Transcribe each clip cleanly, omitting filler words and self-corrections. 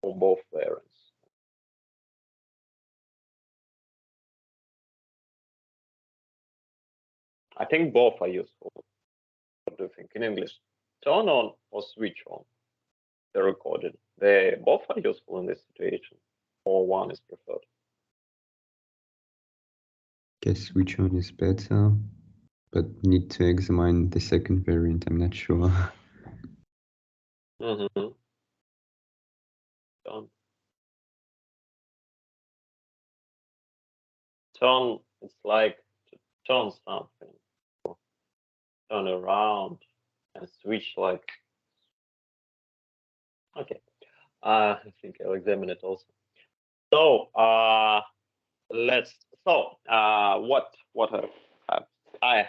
or both variants? I think both are useful. What do you think in English? Turn on or switch on the recording? They both are useful in this situation, or one is preferred? Guess which one is better, but need to examine the second variant. I'm not sure. Mm-hmm. Turn, it's like to turn something, turn around and switch like. Okay, I think I'll examine it also. So I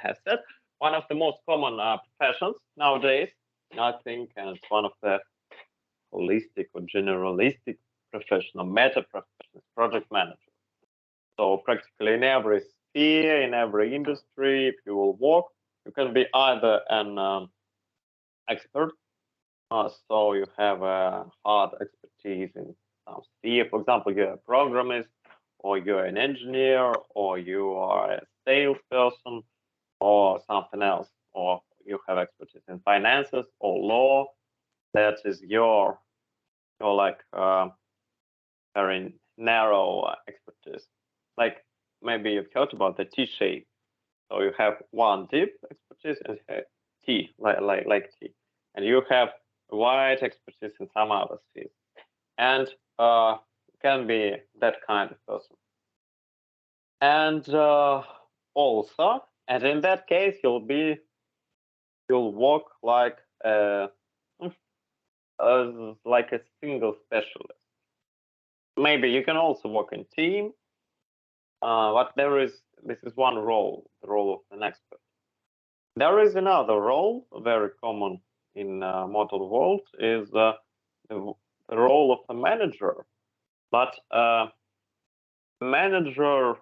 have said, one of the most common professions nowadays, I think, and it's one of the holistic or generalistic profession or meta professions, project manager. So practically in every sphere, in every industry, if you will work, you can be either an expert, so you have a hard expertise in some sphere. For example, you're a programmist, or you're an engineer, or you are a salesperson, or something else, or you have expertise in finances or law. That is your like very narrow expertise. Like maybe you've heard about the T-shape. So you have one deep expertise and T, like T, and you have wide expertise in some other spheres, and can be that kind of person. And also, and in that case, you'll work like a single specialist. Maybe you can also work in team, but this is one role, the role of an expert. There is another role, very common in model world, is the role of a manager. But manager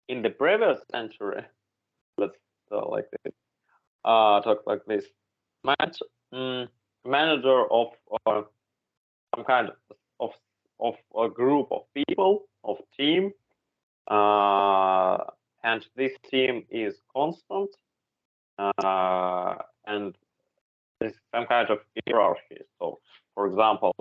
in the previous century, let's like this, talk like this. Manager of some kind of a group of people, of team, and this team is constant, and there's some kind of hierarchy. So, for example,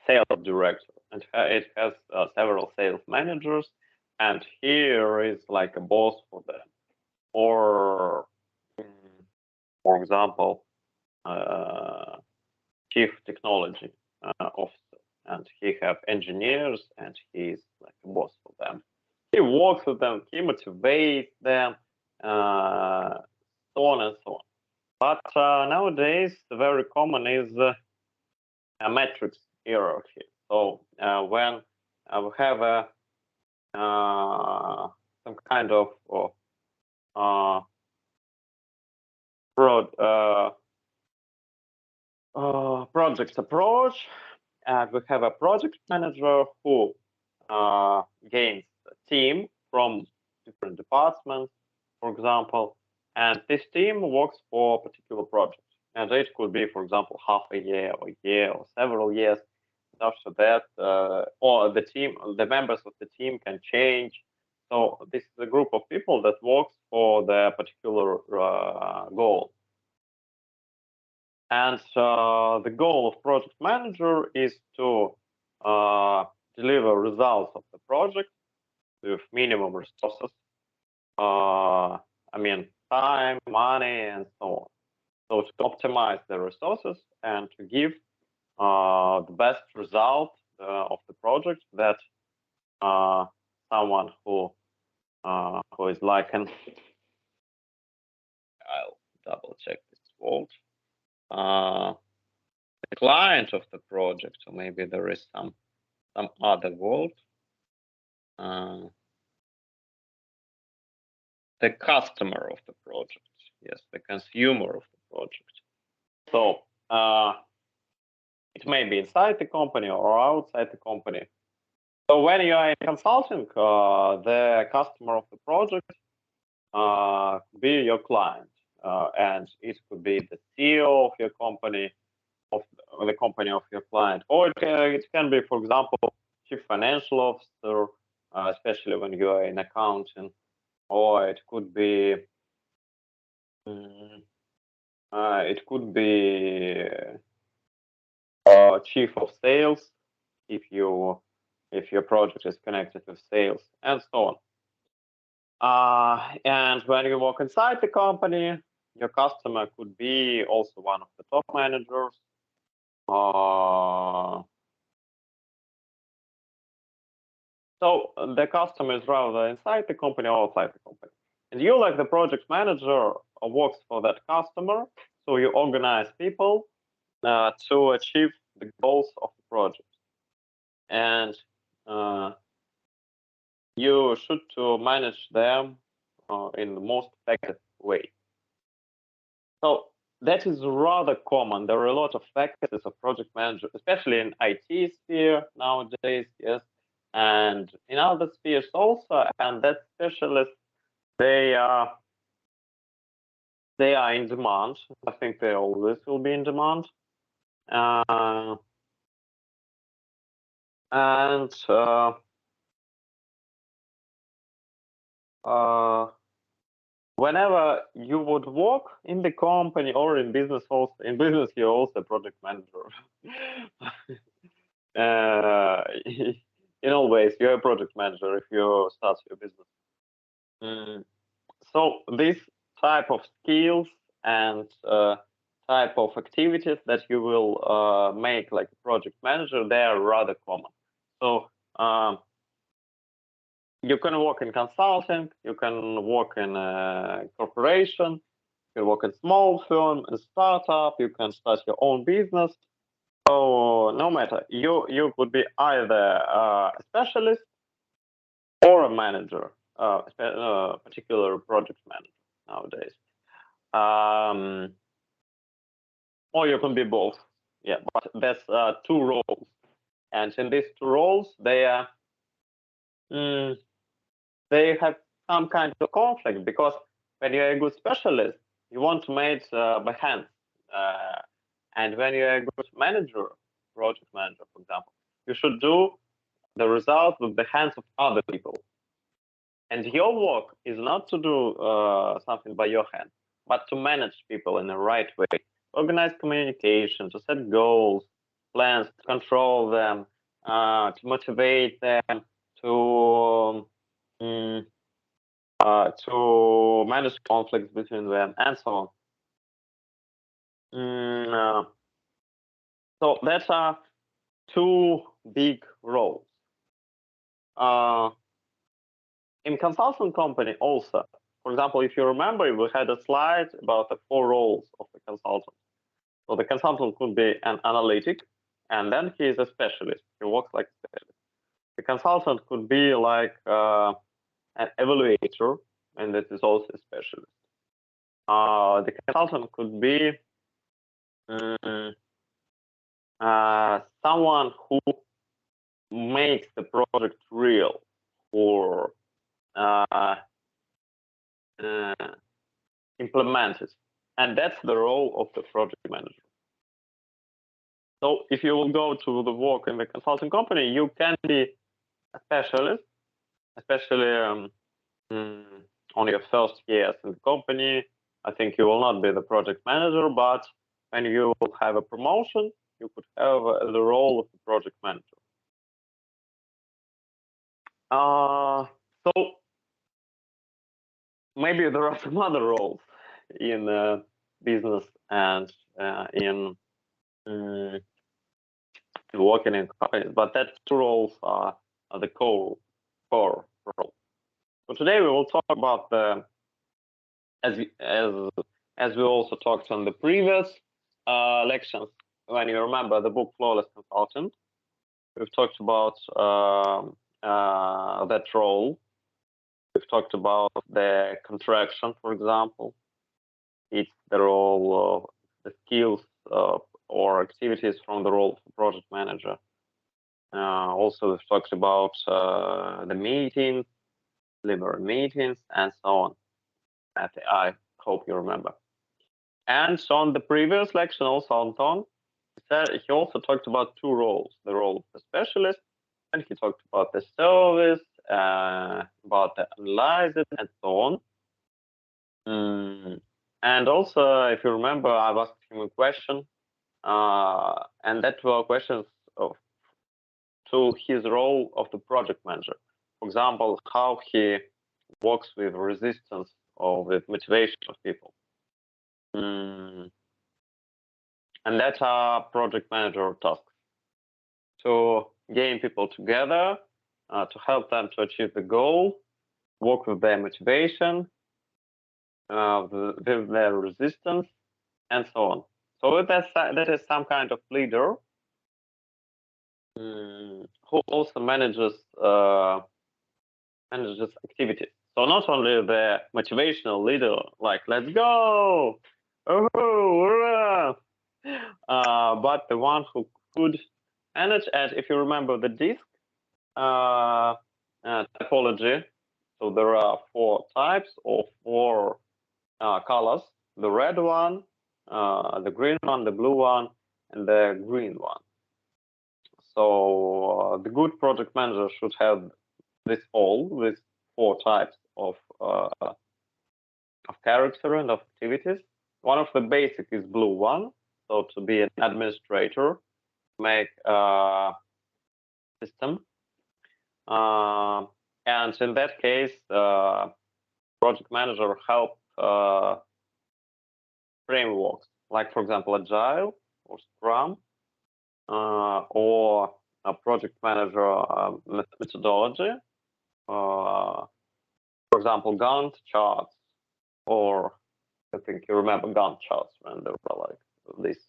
sales director, and it has several sales managers, and here is like a boss for them. Or, for example, chief technology officer, and he have engineers, and he's like a boss for them. He works with them, he motivates them, so on and so on. But nowadays, very common is a matrix hierarchy. So when we have some kind of project approach, and we have a project manager who gains a team from different departments, for example, and this team works for a particular project. And it could be, for example, half a year or several years. After that, or the members of the team can change. So this is a group of people that works for the particular goal. And the goal of project manager is to deliver results of the project with minimum resources. I mean, time, money, and so on. So to optimize the resources and to give the best result of the project that someone who is like an, I'll double check this word, the client of the project, or maybe there is some other word, the customer of the project, yes, the consumer of the project. So it may be inside the company or outside the company. So when you are in consulting, the customer of the project be your client, and it could be the CEO of your company, of the company of your client, or it can be, for example, chief financial officer, especially when you are in accounting, or it could be chief of sales if your project is connected with sales, and so on. And when you work inside the company, your customer could be also one of the top managers. So the customer is rather inside the company or outside the company. And you, like the project manager, works for that customer. So you organize people to achieve the goals of the project. And you should to manage them in the most effective way. So that is rather common. There are a lot of faculties of project manager, especially in IT sphere nowadays, yes, and in other spheres also. And that specialists, they are in demand. I think they always will be in demand. Whenever you would work in the company or in business, also in business, you're also a project manager. In all ways, you're a project manager if you start your business. So this type of skills and type of activities that you will make like a project manager, they are rather common. So you can work in consulting, you can work in a corporation, you can work in small firm, in startup, you can start your own business. So no matter, you could be either a specialist or a manager, particular project manager nowadays. Or you can be both. Yeah, but there's two roles. And in these two roles, they have some kind of conflict, because when you're a good specialist, you want to make by hand. And when you're a good manager, project manager, for example, you should do the result with the hands of other people. And your work is not to do something by your hand, but to manage people in the right way, organize communication, to set goals, plans, to control them, to motivate them, to manage conflicts between them, and so on. So that's two big roles. In consulting company also, for example, if you remember, we had a slide about the 4 roles of the consultant. So the consultant could be an analytic, and then he is a specialist. He works like a specialist. The consultant could be like an evaluator, and that is also a specialist. The consultant could be someone who makes the project real, or implement it. And that's the role of the project manager. So if you will go to the work in the consulting company, you can be a specialist, especially on your first years in the company. I think you will not be the project manager, but when you will have a promotion, you could have the role of the project manager. So maybe there are some other roles in business and in working in companies, but that 2 roles are the core role. So today we will talk about the, as we also talked on the previous lections. When you remember the book Flawless Consultant, we've talked about that role. We've talked about the contraction, for example. It's the role of the skills or activities from the role of the project manager. Also, we've talked about the meetings, delivery meetings, and so on. I hope you remember. And so on the previous lecture, also Anton he also talked about two roles: the role of the specialist, and he talked about the service, about the analyzer, and so on. And also, if you remember, I've asked him a question, and that were questions to his role of the project manager. For example, how he works with resistance or with motivation of people. And that are project manager tasks. To gain people together, to help them to achieve the goal, work with their motivation, with their resistance, and so on. So that is some kind of leader who also manages activities. So not only the motivational leader, like let's go, oh, but the one who could manage. And if you remember the DISC typology, so there are 4 types or 4 colors: the red one, the green one, the blue one, and the green one. So the good project manager should have these 4 types of character and of activities. One of the basic is blue one, so to be an administrator, make a system. And in that case, project manager help frameworks, like for example, Agile or Scrum, or a project manager methodology, for example, Gantt charts, or I think you remember Gantt charts when they were like this,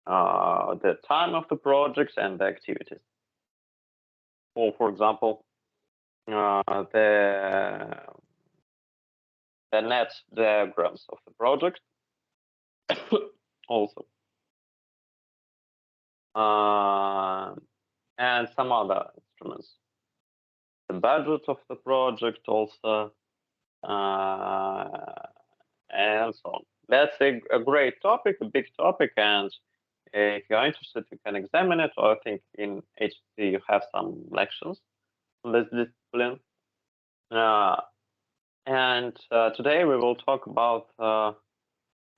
the time of the projects and the activities. Or for example, the net diagrams of the project also. And some other instruments. The budget of the project also, and so on. That's a great topic, a big topic, and if you're interested, you can examine it, or I think in HC you have some lectures on this discipline. And today we will talk about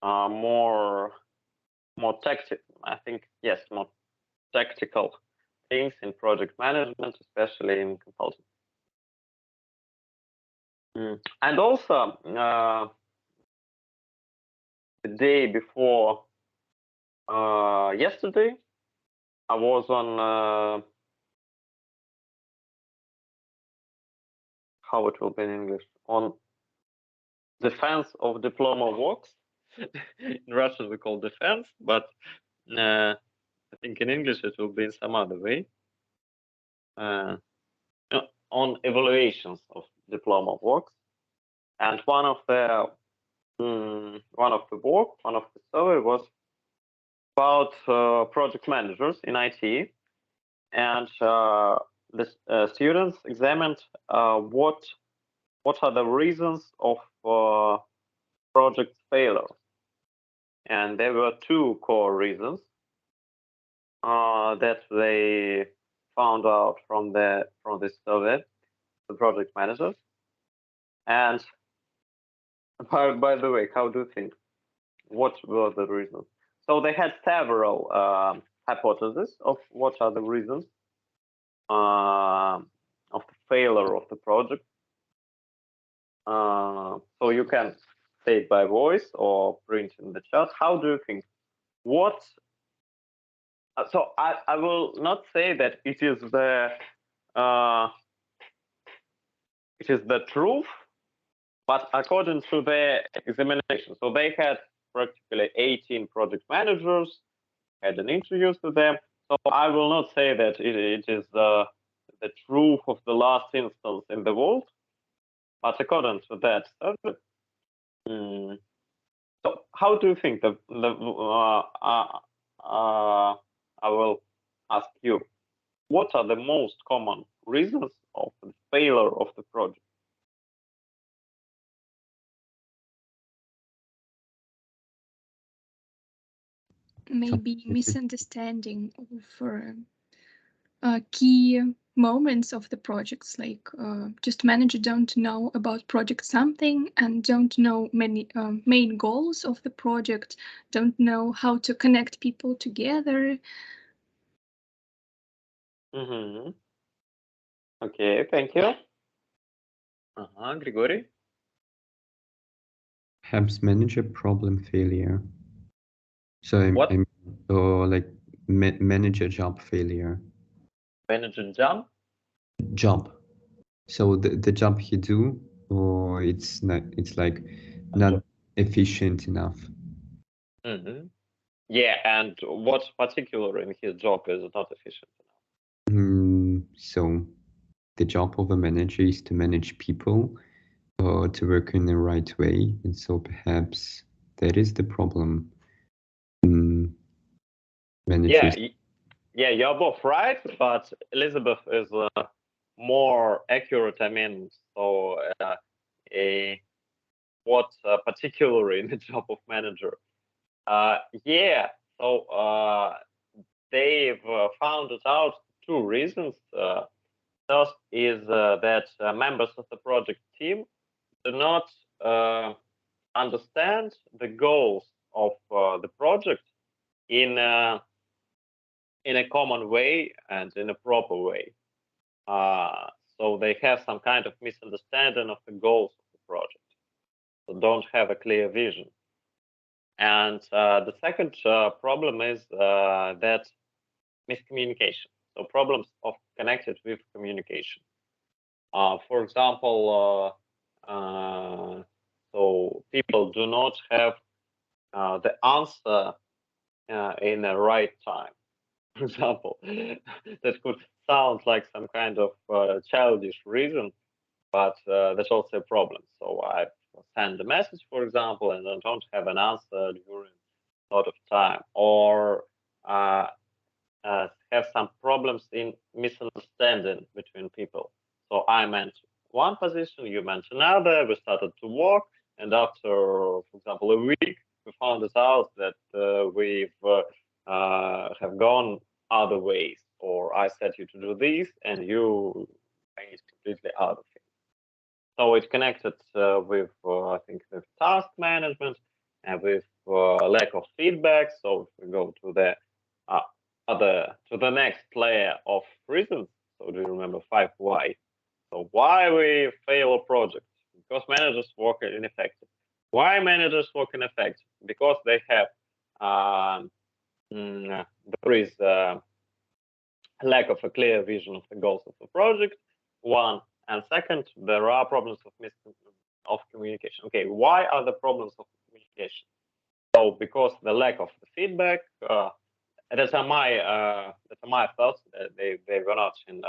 more tactical, I think, yes, more tactical things in project management, especially in consulting. And also, the day before yesterday, I was on, how it will be in English, on defense of diploma works. In Russian we call defense, but I think in English it will be in some other way. On evaluations of diploma works, and one of the survey was about project managers in IT, and the students examined what are the reasons of project failure, and there were 2 core reasons that they found out from this survey, the project managers. And by the way, how do you think? What were the reasons? So they had several hypotheses of what are the reasons of the failure of the project. So you can say it by voice or print in the chat. How do you think? What? So I will not say that it is the truth, but according to the examination, so they had practically 18 project managers, had an interview with them. So I will not say that it is the truth of the last instance in the world, but according to that. So how do you think I will ask you, what are the most common reasons of the failure of the project? maybe misunderstanding of key moments of the projects, like just manager don't know about project something and don't know many main goals of the project, don't know how to connect people together. Mm-hmm. Okay, thank you. Grigory? Perhaps manager problem failure. So What? or like manager job failure. Manager jump? Job. So the job he do, or it's like not efficient enough. Mm-hmm. Yeah, and what particular in his job is not efficient enough? So the job of a manager is to manage people or to work in the right way, and so perhaps that is the problem. Managers. Yeah, you're both right, but Elizabeth is more accurate. I mean, so what particularly in the job of manager? Yeah, so they've found out two reasons. First is that members of the project team do not understand the goals of the project in a common way and in a proper way. So they have some kind of misunderstanding of the goals of the project. So don't have a clear vision. And the second problem is that miscommunication. So problems of connected with communication. For example, so people do not have the answer in the right time. For example, that could sound like some kind of childish reason, but that's also a problem. So I send a message, for example, and I don't have an answer during a lot of time, or have some problems in misunderstanding between people. So I meant one position, you meant another, we started to work, and after, for example, a week, we found out that we've have gone other ways, or I said you to do this, and you made completely other things. So it connected with, I think, with task management and with lack of feedback. So if we go to the next layer of reasons. So do you remember 5 why? So why we fail a project? Because managers work ineffective. Why managers work ineffective? Because they have there is a lack of a clear vision of the goals of the project. One, and second, there are problems of communication. Okay, why are the problems of communication? So because the lack of the feedback. That's my thoughts. They were not in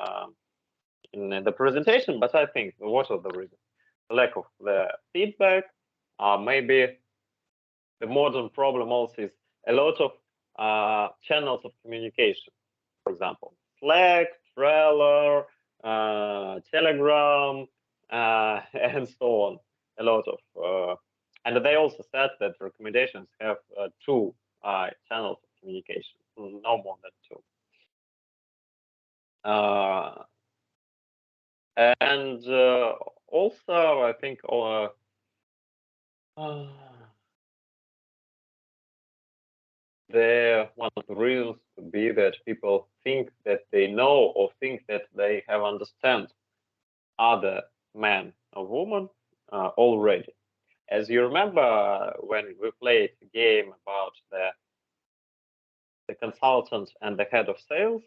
the presentation, but I think what are the reasons? The lack of the feedback. Maybe the modern problem also is a lot of channels of communication. For example, Slack, Trello, Telegram, and so on. A lot of, and they also said that recommendations have 2 channels of communication, no more than 2. And also, I think one of the reasons could be that people think that they know or think that they have understand other man or woman already. As you remember, when we played a game about the consultant and the head of sales,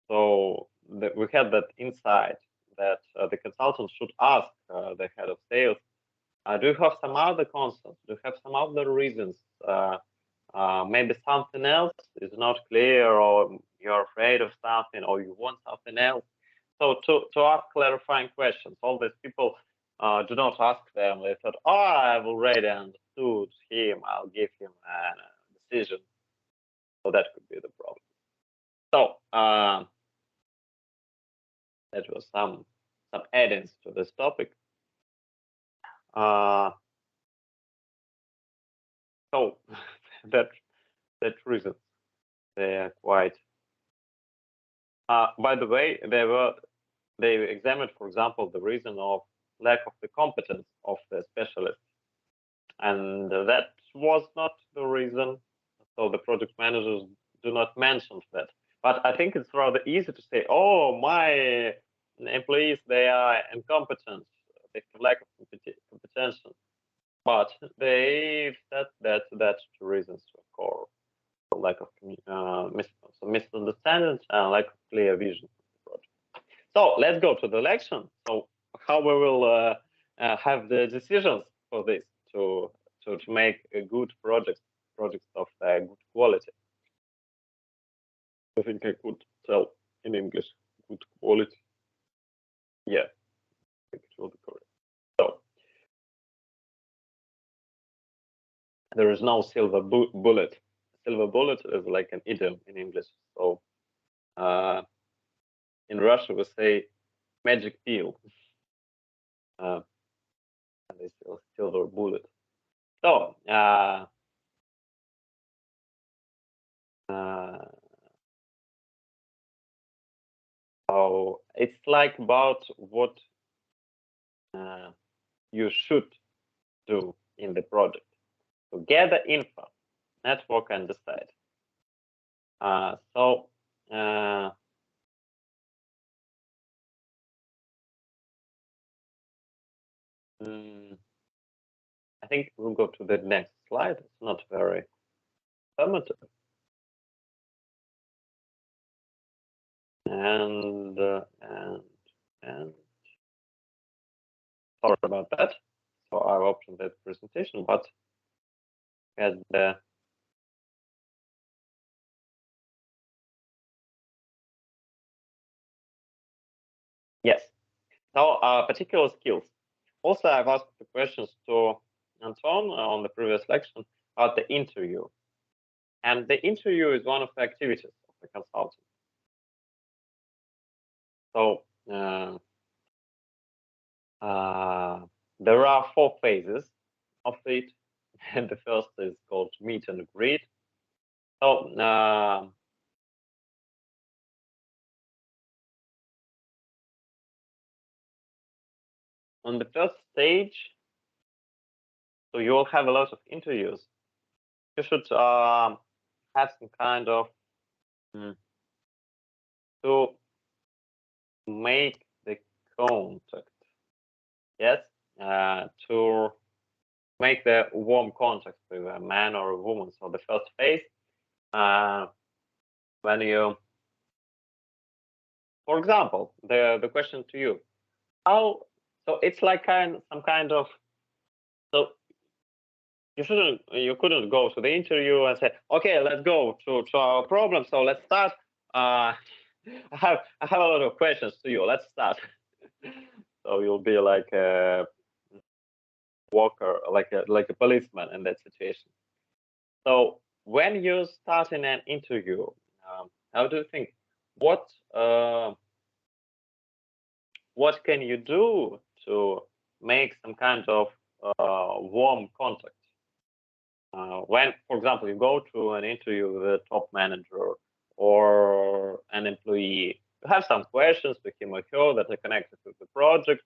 so we had that insight that the consultant should ask the head of sales, do you have some other concerns? Do you have some other reasons? Maybe something else is not clear, or you're afraid of something, or you want something else. So to ask clarifying questions, all these people do not ask them. They thought, oh, I've already understood him. I'll give him a decision. So that could be the problem. So that was some add-ins to this topic. So that that reasons. They are quite. By the way, they examined, for example, the reason of lack of the competence of the specialist, and that was not the reason. So the project managers do not mention that. But I think it's rather easy to say, "Oh, my employees, they are incompetent. They have lack of competence." But they said that that's two reasons, for lack of misunderstanding and lack of clear vision of the project. So let's go to the election. So how we will have the decisions for this to make a good projects of good quality. I think I could tell in English good quality. Yeah, I think it will be correct. So there is no silver bullet. Silver bullet is like an idiom in English. So in Russia we say magic pill. And they still silver bullet. So so it's like about what you should do in the project. So gather info, network, and decide. So I think we'll go to the next slide. It's not very informative. And sorry about that. So I've opened that presentation, but as the yes. Now particular skills. Also, I've asked the questions to Anton on the previous lecture about the interview. And the interview is one of the activities of the consultant. So there are 4 phases of it. And the first is called meet and greet. So on the first stage, so you will have a lot of interviews. You should have some kind of to make the contact. Yes, to make the warm contact with a man or a woman. So the first phase, when you, for example, the question to you, how? So it's like some kind of. So you couldn't go to the interview and say, okay, let's go to our problem. So let's start. I have a lot of questions to you. Let's start. So you'll be like a walker, like a policeman in that situation. So when you start in an interview, how do you think? What can you do to make some kind of warm contact? When, for example, you go to an interview with a top manager or an employee, you have some questions to him or her that are connected with the project.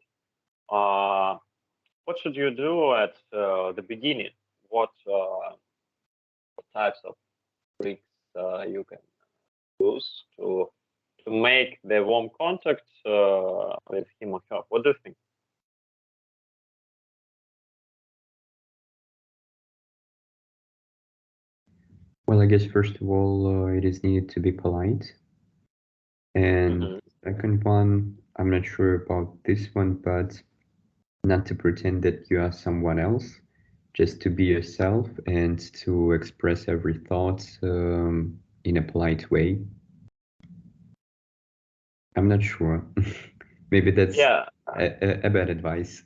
What should you do at the beginning? What types of tricks you can use to make the warm contact with him or her? What do you think? Well, I guess first of all, it is needed to be polite. And second one, I'm not sure about this one, but not to pretend that you are someone else, just to be yourself and to express every thought in a polite way. I'm not sure. Maybe that's a bad advice.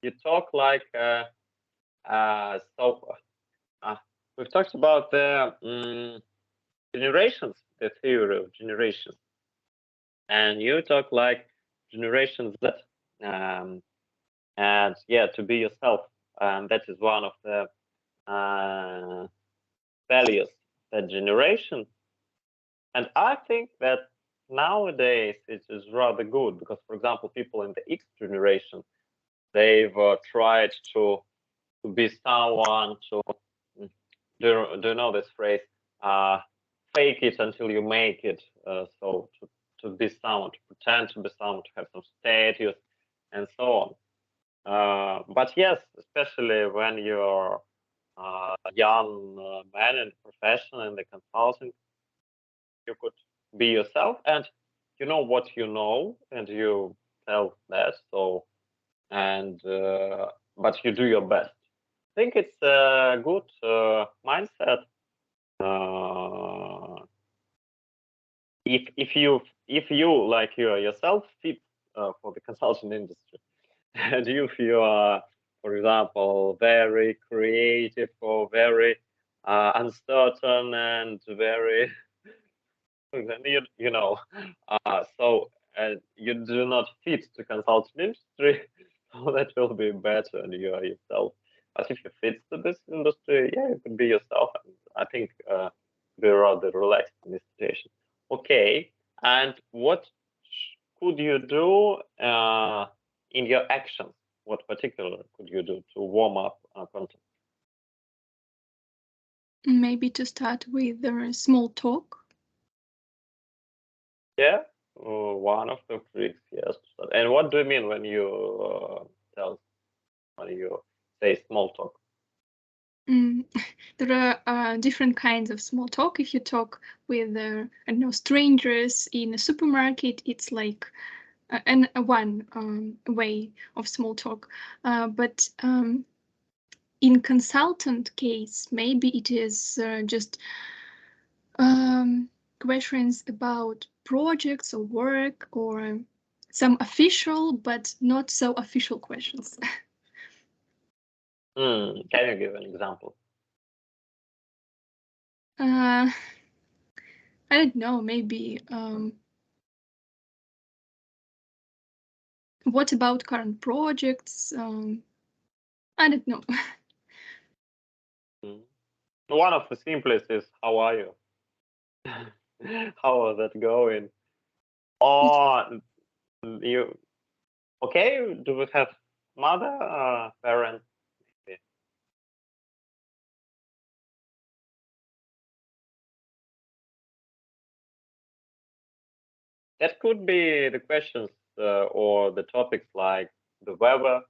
You talk like we've talked about the generations, the theory of generations, and you talk like Generation Z, and yeah, to be yourself and that is one of the values that generation. And I think that nowadays it is rather good because, for example, people in the X generation, they've tried to be someone to do you know this phrase? Fake it until you make it. So to be someone, to pretend to be someone, to have some status, and so on. But yes, especially when you're a young man in the profession in the consulting, you could be yourself and you know what you know and you tell that. So and but you do your best. I think it's a good mindset. If you like you yourself fit for the consulting industry, and if you are, for example, very creative or very uncertain and very you know, so you do not fit the consulting industry, so that will be better and you are yourself. But if you fit to this industry, yeah, you can be yourself. And I think be rather relaxed in this situation. Okay, and what could you do in your actions? What particular could you do to warm up content? Maybe to start with a small talk. Yeah, one of the tricks, yes. And what do you mean when you when you say small talk? There are different kinds of small talk. If you talk with, I don't know, strangers in a supermarket, it's like one way of small talk. But in consultant case, maybe it is just questions about projects or work or some official but not so official questions. Can you give an example? I don't know, maybe what about current projects? I don't know. One of the simplest is how are you? How is that going? Or you okay? Do we have mother, parents? That could be the questions or the topics like the weather,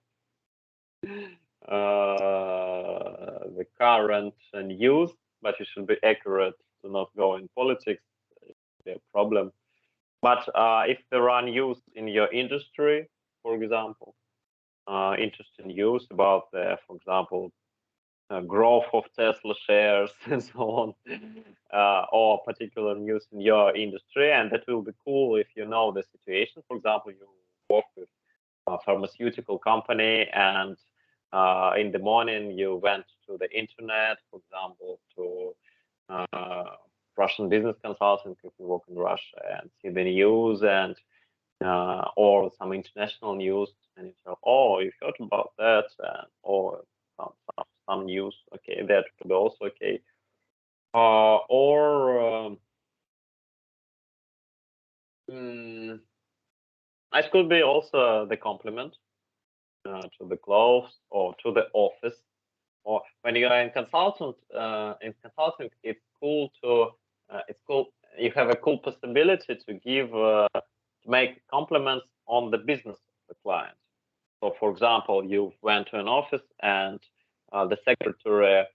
the current news, but you should be accurate to not go in politics. It's a problem. But if there are news in your industry, for example, interesting news about the, for example, growth of Tesla shares and so on, or particular news in your industry, and that will be cool if you know the situation. For example, you work with a pharmaceutical company and in the morning you went to the internet, for example, to Russian business consulting if you work in Russia and see the news and or some international news and you tell, oh, you heard about that, or some news. Okay, that could be also okay. Or it could be also the compliment to the clothes or to the office. Or when you are in consulting, it's cool to you have a cool possibility to give to make compliments on the business of the client. So, for example, you went to an office and the secretary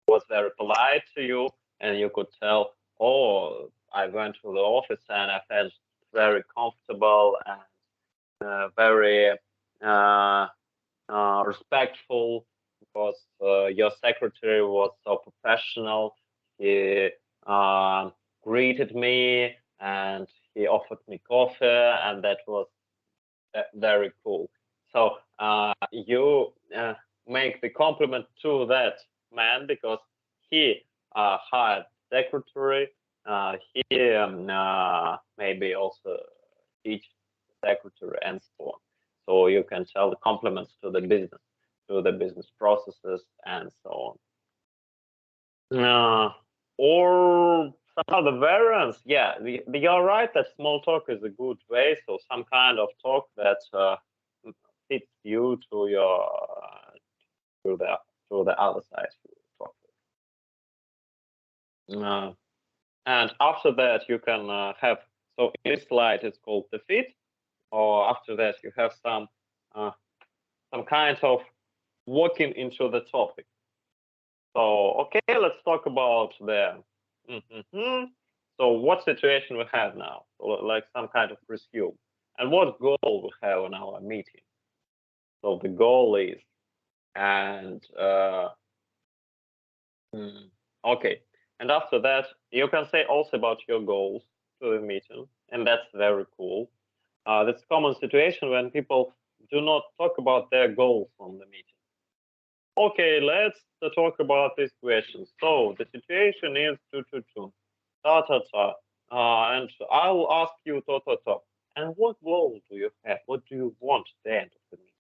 was very polite to you, and you could tell, "Oh, I went to the office and I felt very comfortable and very respectful because your secretary was so professional. He greeted me and he offered me coffee, and that was very cool." So you make the compliment to that man because he hired secretary. He maybe also teach secretary and so on. So you can tell the compliments to the business processes, and so on. Or some other variants. Yeah, you're right that small talk is a good way. So some kind of talk that fits you to your to the other side you talk with. And after that, you can have, so in this slide it's called the fit, or after that you have some kind of walking into the topic. So, okay, let's talk about the, so what situation we have now, so like some kind of resume, and what goal we have in our meeting. So the goal is, and okay, and after that, you can say also about your goals to the meeting, and that's very cool. That's a common situation when people do not talk about their goals on the meeting. Okay, let's talk about this question. So the situation is and I will ask you and what goal do you have? What do you want at the end of the meeting?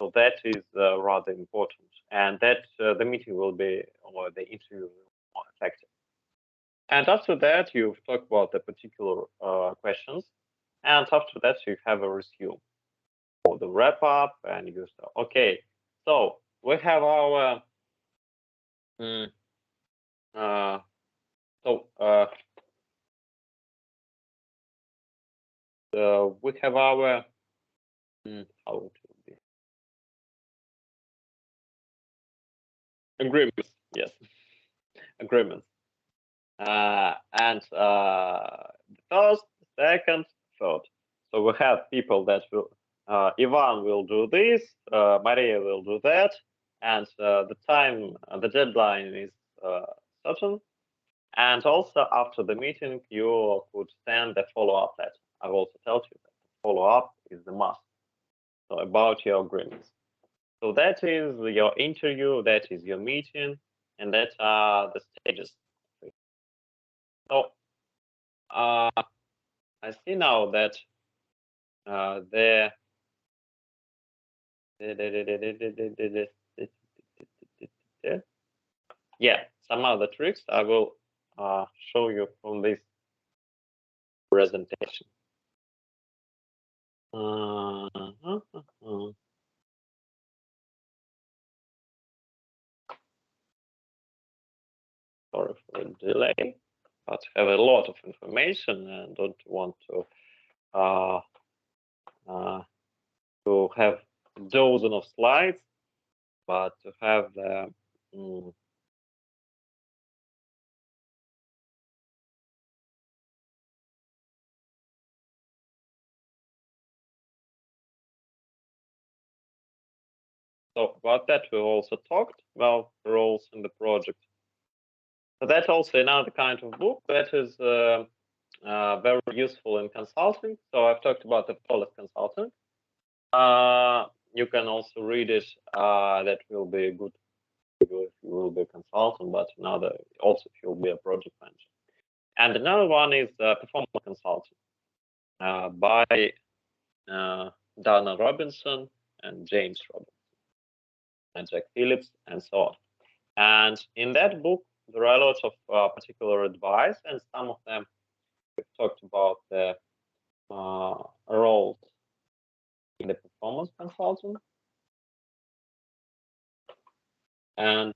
So that is rather important, and that the meeting will be, or the interview will be more effective. And after that, you've talked about the particular questions, and after that, you have a resume or the wrap up, and you say, okay, so we have our we have our how it will be agreements. Yes, agreements. And the first, second, third. So we have people that will, Ivan will do this, Maria will do that, and the time, the deadline is certain. And also after the meeting, you could send the follow-up letter. I've also told you that the follow-up is the must. So about your agreements. So that is your interview, that is your meeting, and that are the stages. So I see now that yeah, some other tricks I will show you from this presentation. Sorry for the delay, but have a lot of information and don't want to have a dozen of slides, but to have the so about that we also talked about roles in the project. So that's also another kind of book that is very useful in consulting. So I've talked about the Polish consultant. You can also read it. That will be good if you will be a consultant, but another also if you'll be a project manager. And another one is Performance Consulting by Dana Robinson and James Robinson and Jack Phillips and so on. And in that book, there are a lot of particular advice, and some of them we've talked about the roles in the performance consulting. And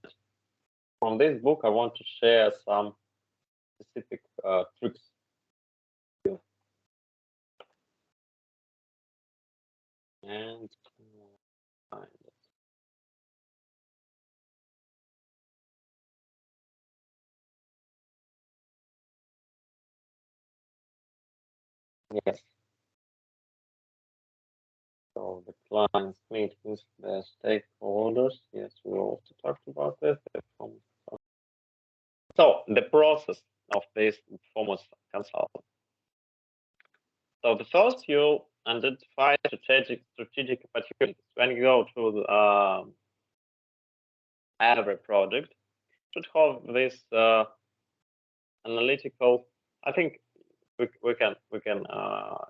from this book, I want to share some specific tricks. And find it. Yes. So the clients meetings, the stakeholders. Yes, we also talked about this. So the process of this performance consulting. So the first, you identify strategic opportunities. When you go to every project, should have this analytical. I think we can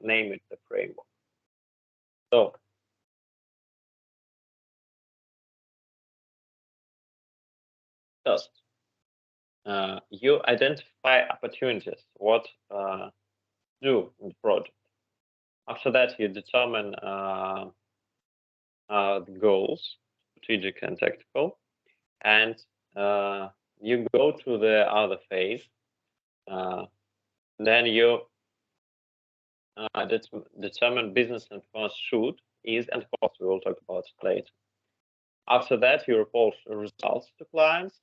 name it the framework. So First, you identify opportunities, what do in the project. After that, you determine the goals, strategic and tactical, and you go to the other phase. Then you determine business and cost should, is, and cost. We will talk about it later. After that, you report the results to clients,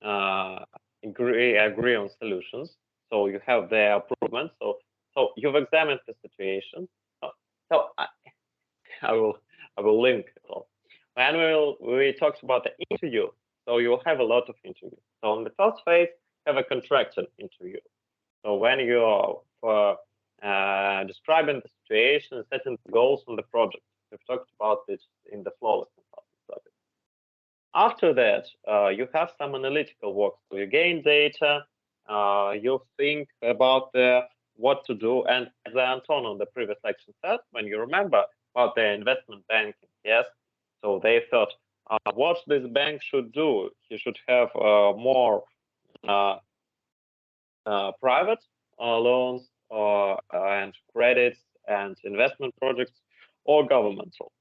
agree on solutions. So you have their improvements. So you've examined the situation. So I will link it all. And we talked about the interview. So you'll have a lot of interviews. So in the first phase, have a contractor interview. So when you're describing the situation, setting the goals on the project, we've talked about this in the flawless consulting topic. After that, you have some analytical work. So you gain data, you think about what to do, and as Anton on the previous lecture said, when you remember about the investment banking, yes, so they thought what this bank should do, he should have more private loans and credits and investment projects, or governmental.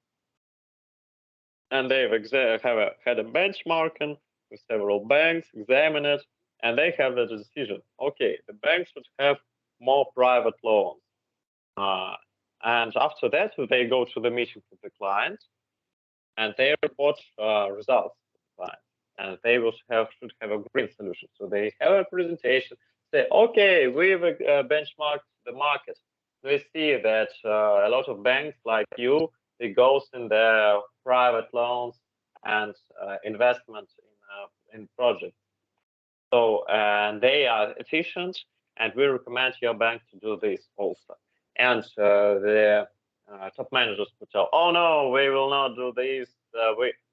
And they've had a benchmarking with several banks, examine it, and they have the decision. Okay, the bank should have more private loans. And after that, they go to the meeting with the client, and they report results to the client. And they should have a green solution. So they have a presentation, say, okay, we've benchmarked the market. We see that a lot of banks like you, it goes in their private loans and investment in projects. So and they are efficient, and we recommend your bank to do this also. And the top managers would tell, oh no, we will not do this.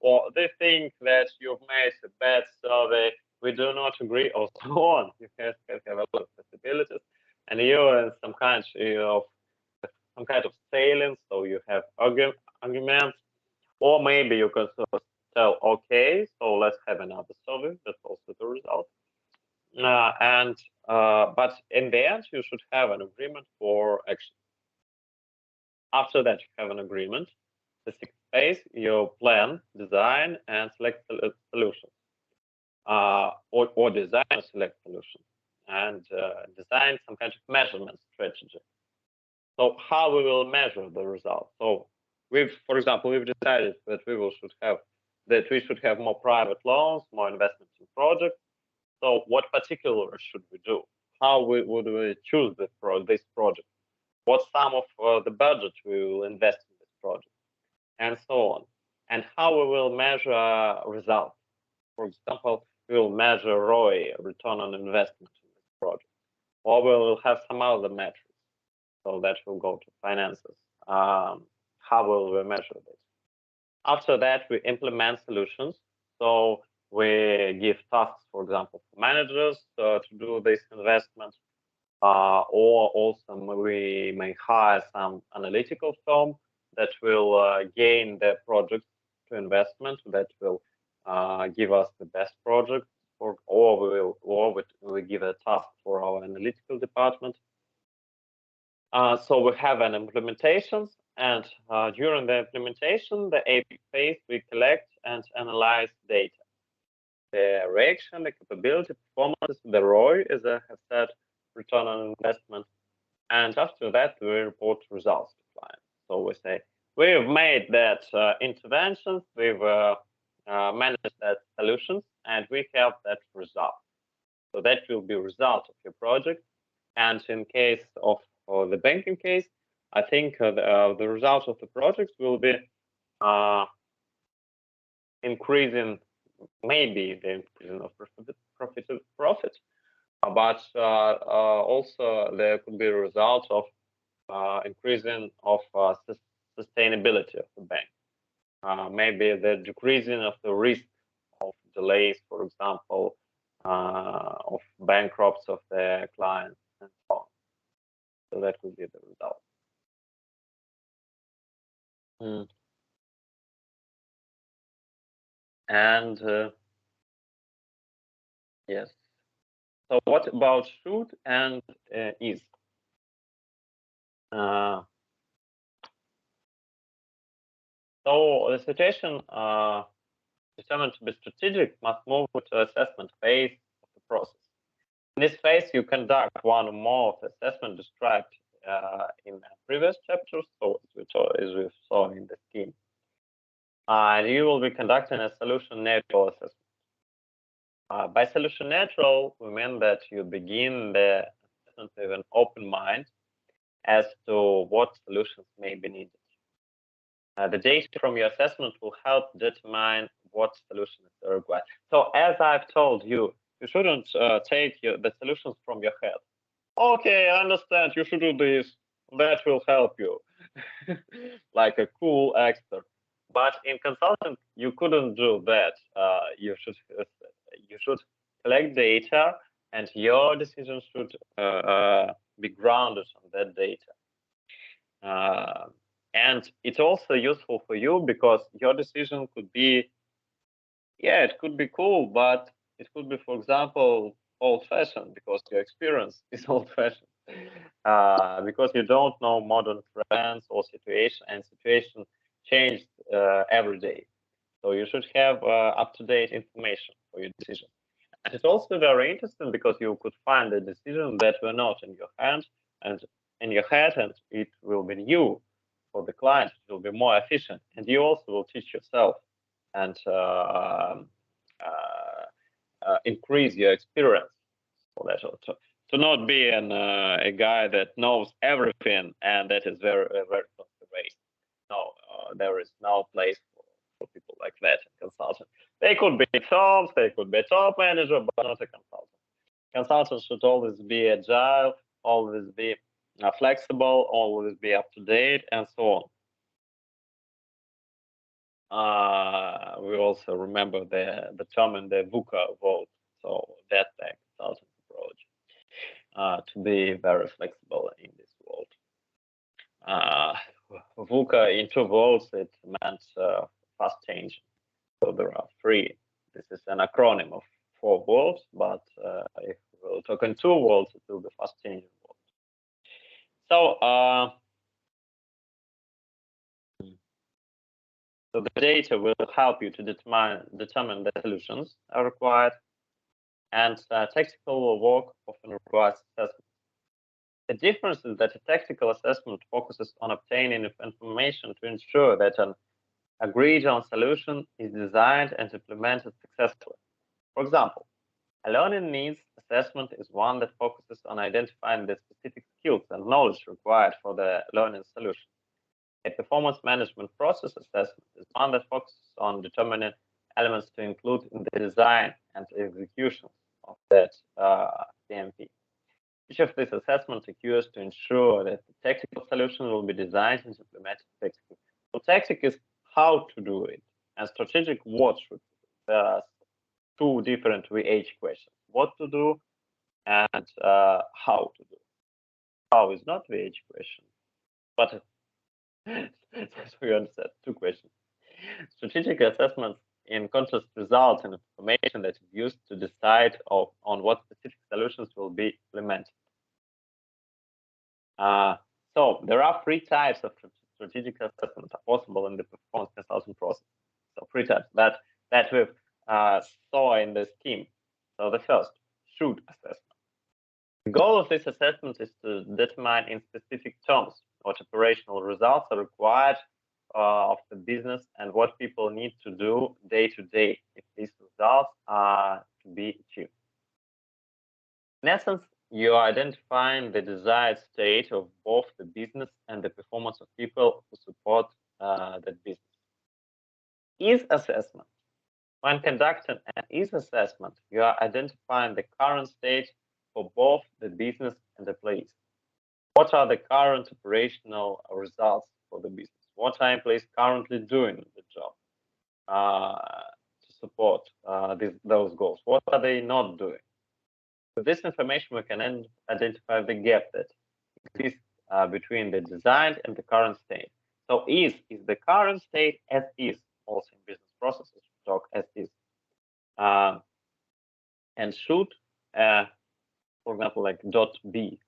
Or they think that you've made a bad survey. We do not agree, or so on. You have a lot of possibilities, and you're in some kind of salient. So you have arguments, or maybe you can sort of tell, okay, so let's have another survey. That's also the result. But in the end, you should have an agreement for action. After that, you have an agreement. The sixth phase, you plan, design, and select solutions. Or design or select solution, and design some kind of measurement strategy. So how we will measure the result? So for example, we've decided that we should have more private loans, more investments in projects. So what particular should we do? How would we choose this project? What sum of the budget we will invest in this project, and so on. And how we will measure results. For example, we will measure ROI, return on investment in this project, or we will have some other metrics. So that will go to finances. How will we measure this? After that, we implement solutions. So we give tasks, for example, for managers to do this investment, or also we may hire some analytical firm that will gain the project to investment, that will give us the best project, or we give a task for our analytical department. So we have an implementation, and during the implementation, the AP phase, we collect and analyze data. The reaction, the capability, performance, the ROI, as I have said, return on investment. And after that, we report results to clients. So we say, we've made that interventions, we've managed that solutions, and we have that result. So that will be result of your project. And in case of the banking case, I think the result of the project will be increasing, maybe the increasing of profit, but also there could be a result of increasing of sustainability of the bank. Maybe the decreasing of the risk of delays, for example, of bankruptcy of the clients, and so on. So that could be the result. And Yes. So what about should and is? So the situation determined to be strategic must move to assessment phase of the process. In this phase, you conduct one or more of the assessment described in previous chapters, so as we saw in the scheme. And you will be conducting a solution neutral assessment. By solution neutral, we mean that you begin the assessment with an open mind as to what solutions may be needed. The data from your assessment will help determine what solution is required. So as I've told you, you shouldn't take the solutions from your head. Okay, I understand, you should do this, that will help you, like a cool expert. But in consulting, you couldn't do that. You should collect data, and your decision should be grounded on that data. And it's also useful for you because your decision could be, yeah, it could be cool, but it could be, for example, old-fashioned because your experience is old-fashioned. Because you don't know modern trends or situation changes every day. So you should have up-to-date information for your decision. And it's also very interesting because you could find a decision that were not in your hand and in your head, and it will be new for the client. It will be more efficient, and you also will teach yourself and increase your experience. So that to not be a guy that knows everything and that is very conservative. No, there is no place for people like that in consulting. They could be tops, they could be top manager, but not a consultant. Consultants should always be agile, always be flexible, always be up to date, and so on. We also remember the term in the VUCA vote, so that consultant approach, to be very flexible in this world. VUCA in 2 words, it meant fast change. So there are 3. This is an acronym of 4 words, but if we'll talk in 2 words, it will be fast changing words. So the data will help you to determine the solutions are required, and tactical work often requires assessment. The difference is that a tactical assessment focuses on obtaining information to ensure that an agreed on solution is designed and implemented successfully. For example, a learning needs assessment is one that focuses on identifying the specific skills and knowledge required for the learning solution. A performance management process assessment is one that focuses on determining elements to include in the design and execution of that PMP. Each of these assessments occurs to ensure that the technical solution will be designed and implemented tactically. So tactic is how to do it, and strategic what should do. There are 2 different VH questions: what to do and how to do. How is not VH question, but as we understand, 2 questions. Strategic assessments, in contrast, result in information that is used to decide on what specific solutions will be implemented. So there are 3 types of strategic assessment possible in the performance consulting process. So 3 types that we've saw in the scheme. So the first, should assessment. The goal of this assessment is to determine in specific terms what operational results are required of the business and what people need to do day to day if these results are to be achieved. In essence, you are identifying the desired state of both the business and the performance of people who support that business. Is assessment. When conducting an is assessment, you are identifying the current state for both the business and the employees. What are the current operational results for the business? What are employees currently doing the job to support those goals? What are they not doing? With this information, we can identify the gap that exists between the designed and the current state. So is the current state as is. Also in business processes, we talk as is. and should, for example, like .b,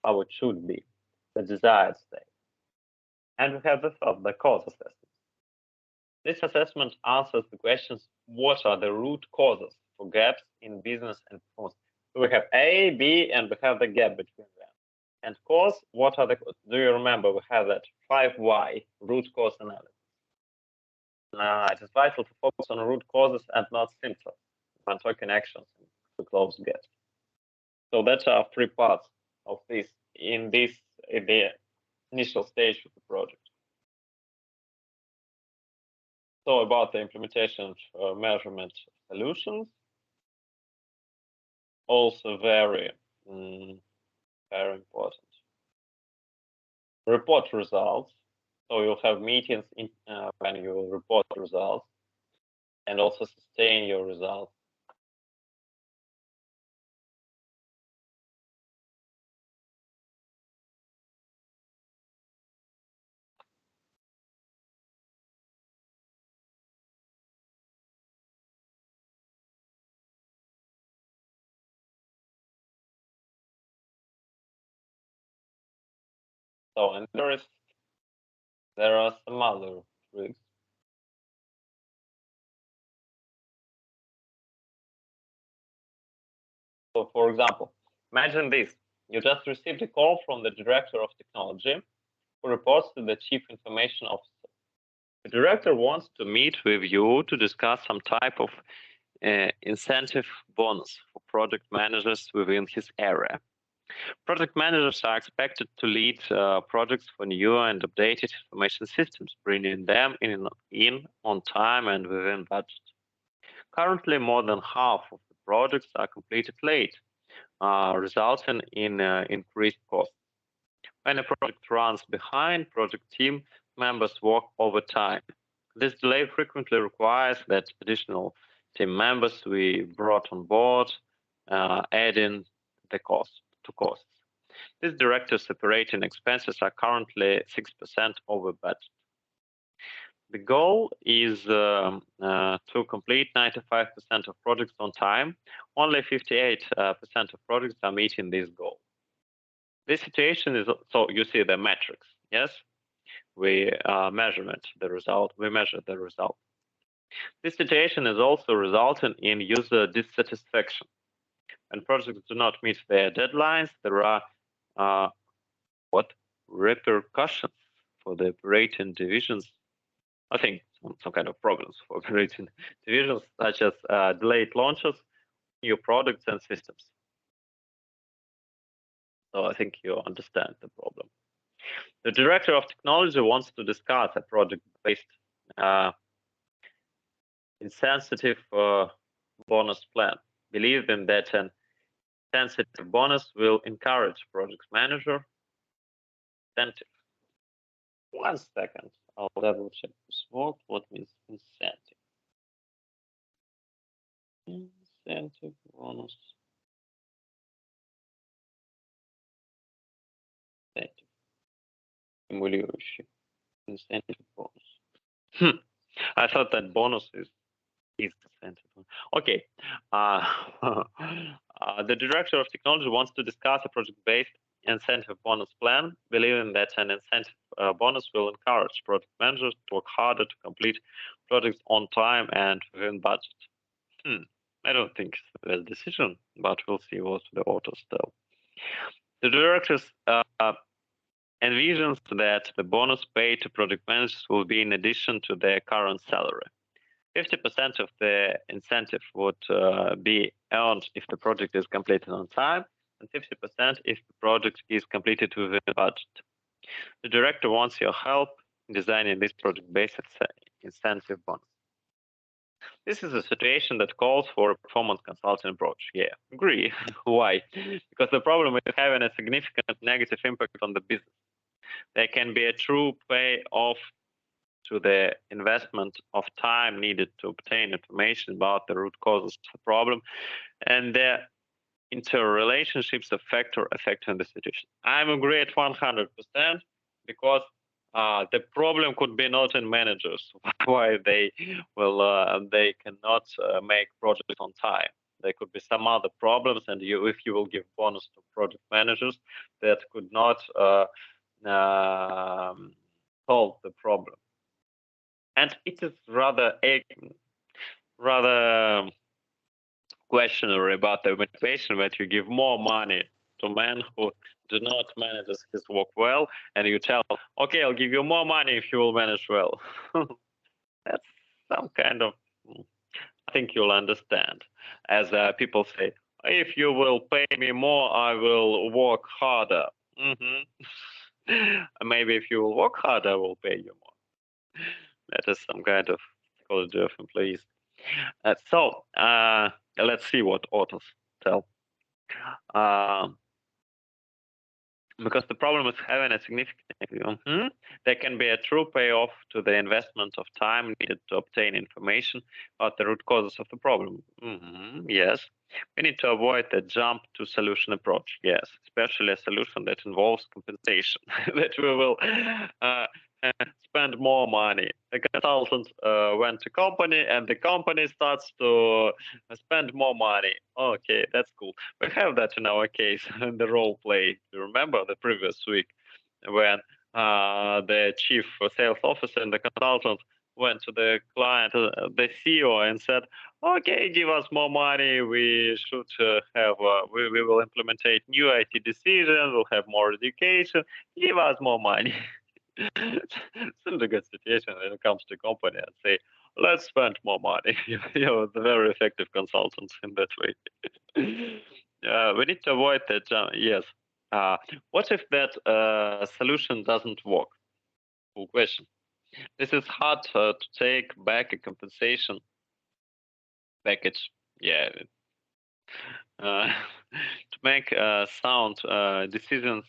how it should be, the desired state. And we have the third, the cause assessment. This assessment answers the questions, what are the root causes for gaps in business and performance? So we have A, B, and we have the gap between them. And cause, what are the, do you remember we have that 5 why, root cause analysis. It is vital to focus on root causes and not symptoms when taking actions to close gaps. So that's our 3 parts of this in the initial stage of the project. So about the implementation of measurement solutions, also very important. Report results. So you'll have meetings when you report results and also sustain your results. So, and there are some other tricks. So, for example, imagine this. You just received a call from the director of technology who reports to the chief information officer. The director wants to meet with you to discuss some type of incentive bonus for project managers within his area. Project managers are expected to lead projects for new and updated information systems, bringing them in on time and within budget. Currently, more than half of the projects are completed late, resulting in increased costs. When a project runs behind, project team members work overtime. This delay frequently requires that additional team members we brought on board, adding the costs. These directors' operating expenses are currently 6% over budget. The goal is to complete 95% of projects on time. Only 58% of projects are meeting this goal. This situation is, so you see the metrics, yes? We measure the result. This situation is also resulting in user dissatisfaction. When projects do not meet their deadlines, there are repercussions for the operating divisions. I think some kind of problems for operating divisions, such as delayed launches, new products and systems. So I think you understand the problem. The director of technology wants to discuss a project-based insensitive bonus plan, believing that an insensitive bonus will encourage project manager incentive. 1 second, I'll double check this word. What means incentive? Incentive bonus. Incentive. Стимулирующий. Incentive bonus. I thought that bonus is incentive. Okay. The director of technology wants to discuss a project-based incentive bonus plan, believing that an incentive bonus will encourage project managers to work harder to complete projects on time and within budget. I don't think it's the decision, but we'll see what the authors tell. The directors envisions that the bonus paid to project managers will be in addition to their current salary. 50% of the incentive would be earned if the project is completed on time, and 50% if the project is completed within budget. The director wants your help in designing this project-based incentive bonus. This is a situation that calls for a performance consulting approach. Yeah, agree. Why? Because the problem is having a significant negative impact on the business. There can be a true payoff to the investment of time needed to obtain information about the root causes of the problem and the interrelationships of factor affecting the situation. I'm agree at 100% because the problem could be not in managers, why they will they cannot make projects on time. There could be some other problems, and if you will give bonus to project managers that could not solve the problem. And it is rather questionable about the motivation that you give more money to men who do not manage his work well, and you tell, okay, I'll give you more money if you will manage well. That's some kind of, I think you'll understand. As people say, if you will pay me more, I will work harder. Maybe if you will work harder, I will pay you more. That is some kind of psychology of employees. So let's see what authors tell. Because the problem is having a significant there can be a true payoff to the investment of time needed to obtain information about the root causes of the problem. Yes, we need to avoid the jump to solution approach. Yes, especially a solution that involves compensation, that we will spend more money. A consultant went to company, and the company starts to spend more money. Okay, that's cool. We have that in our case in the role play. You remember the previous week when the chief sales officer and the consultant went to the client, the CEO, and said, okay, give us more money. We should have, we will implement new IT decisions. We'll have more education. Give us more money. It's a good situation when it comes to company and say, let's spend more money. The very effective consultants in that way. We need to avoid that. Yes. What if that solution doesn't work? Cool question. This is hard to take back a compensation package. Yeah. To make sound decisions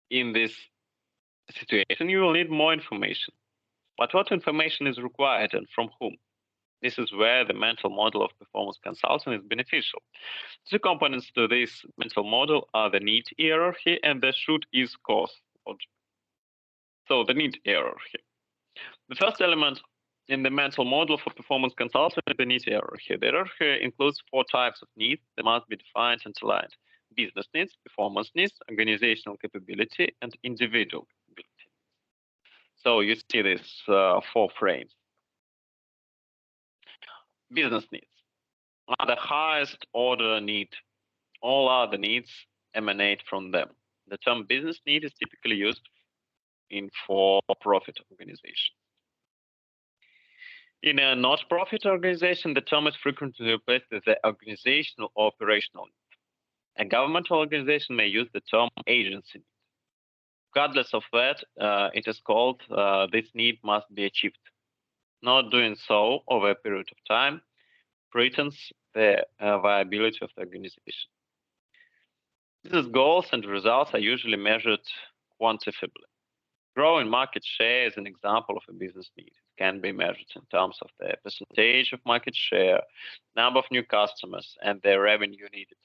in this situation, you will need more information. But what information is required and from whom? This is where the mental model of performance consulting is beneficial. Two components to this mental model are the need hierarchy and the should is cause logic. So the need hierarchy. The first element in the mental model for performance consulting is the need hierarchy. The hierarchy includes 4 types of needs that must be defined and aligned: business needs, performance needs, organizational capability, and individual capability. So you see these 4 frames. Business needs are the highest order need. All other needs emanate from them. The term business need is typically used in for-profit organizations. In a not-profit organization, the term is frequently replaced with the organizational or operational need. A governmental organization may use the term agency need. Regardless of that, it is called this need must be achieved. Not doing so over a period of time threatens the viability of the organization. Business goals and results are usually measured quantifiably. Growing market share is an example of a business need. It can be measured in terms of the percentage of market share, number of new customers, and the revenue needed.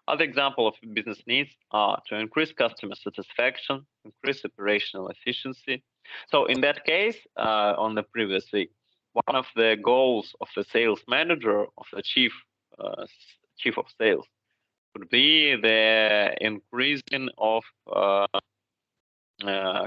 Other examples of business needs are to increase customer satisfaction, increase operational efficiency. So in that case, on the previous week, one of the goals of the sales manager, of the chief of sales, would be the increasing of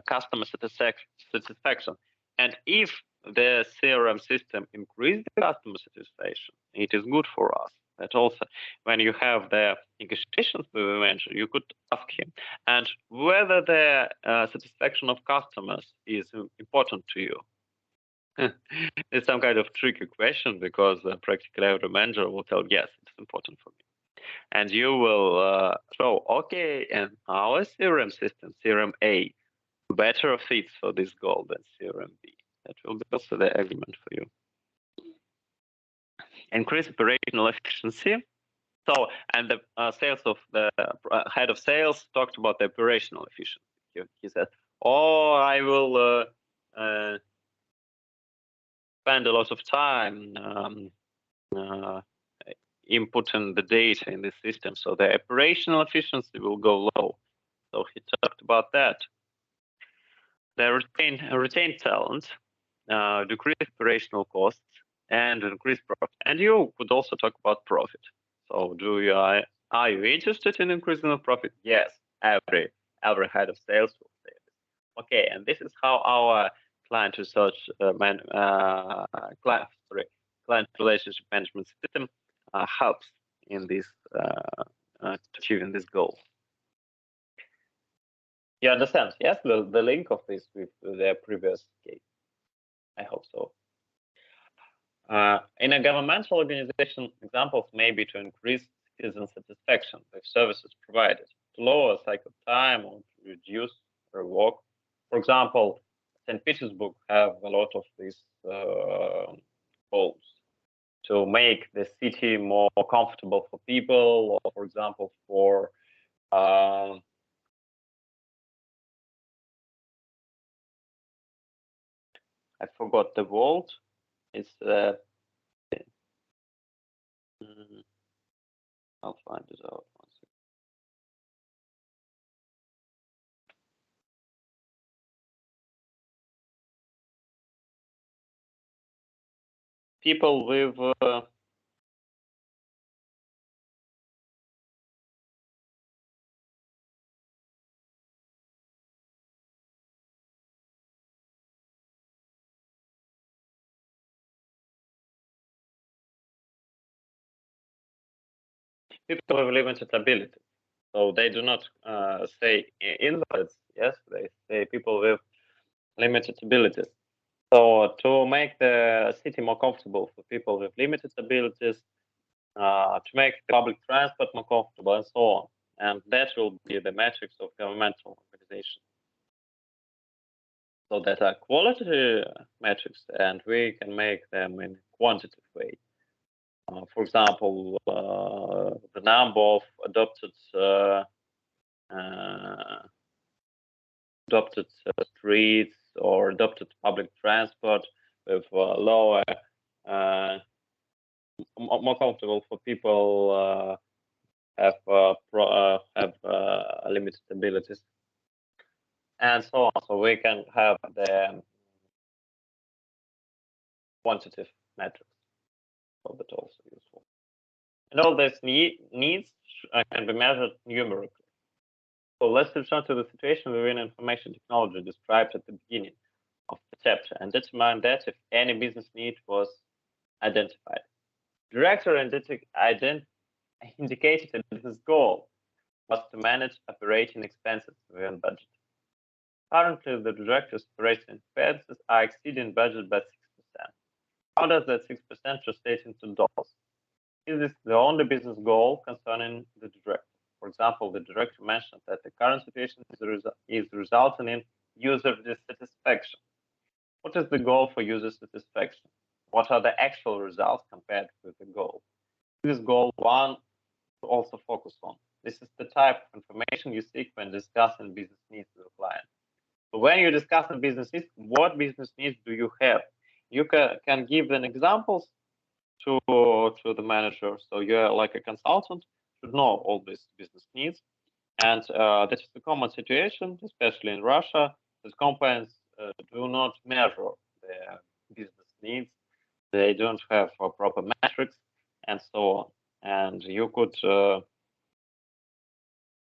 customer satisfaction. And if the CRM system increases the customer satisfaction, it is good for us. That also, when you have the negotiations with the manager, you could ask him, and whether the satisfaction of customers is important to you. It's some kind of tricky question, because practically every manager will tell, yes, it's important for me. And you will show, okay, and our CRM system, CRM A, better fits for this goal than CRM B. That will be also the argument for you. Increase operational efficiency. So, and the sales of the head of sales talked about the operational efficiency. He said, oh, I will spend a lot of time inputting the data in the system, so the operational efficiency will go low. So he talked about that. The retain talent, decrease operational costs, and increase profit. And you could also talk about profit. So are you interested in increasing the profit? Yes, every head of sales will say this. Okay, and this is how our client research client relationship management system helps in this achieving this goal. You understand? Yes, the link of this with the previous case. I hope so. In a governmental organization, examples may be to increase citizen satisfaction with services provided, to lower cycle time or to reduce rework. For example, St. Petersburg have a lot of these goals to make the city more comfortable for people, or for example, for I forgot the word. It's I'll find it out. People with people with limited ability. So they do not say invalids, yes, they say people with limited abilities. So to make the city more comfortable for people with limited abilities, to make public transport more comfortable and so on. And that will be the metrics of governmental organization. So that are quality metrics, and we can make them in a quantitative way. For example, the number of adopted streets or adopted public transport with lower, more comfortable for people have limited abilities, and so on. So we can have the quantitative metrics. So that's also useful. And all these needs can be measured numerically. So let's return to the situation within information technology described at the beginning of the chapter and determine that if any business need was identified. Director indicated that business goal was to manage operating expenses within budget. Currently, the director's operating expenses are exceeding budget by 6%. How does that 6% translate into dollars? Is this the only business goal concerning the director? For example, the director mentioned that the current situation is resulting in user dissatisfaction. What is the goal for user satisfaction? What are the actual results compared with the goal? This is goal one to also focus on. This is the type of information you seek when discussing business needs with a client. So when you discuss business needs, what business needs do you have? You can give them examples to the manager. So you're like a consultant, should know all these business needs. And that is the common situation, especially in Russia, that companies do not measure their business needs. They don't have proper metrics and so on. And you could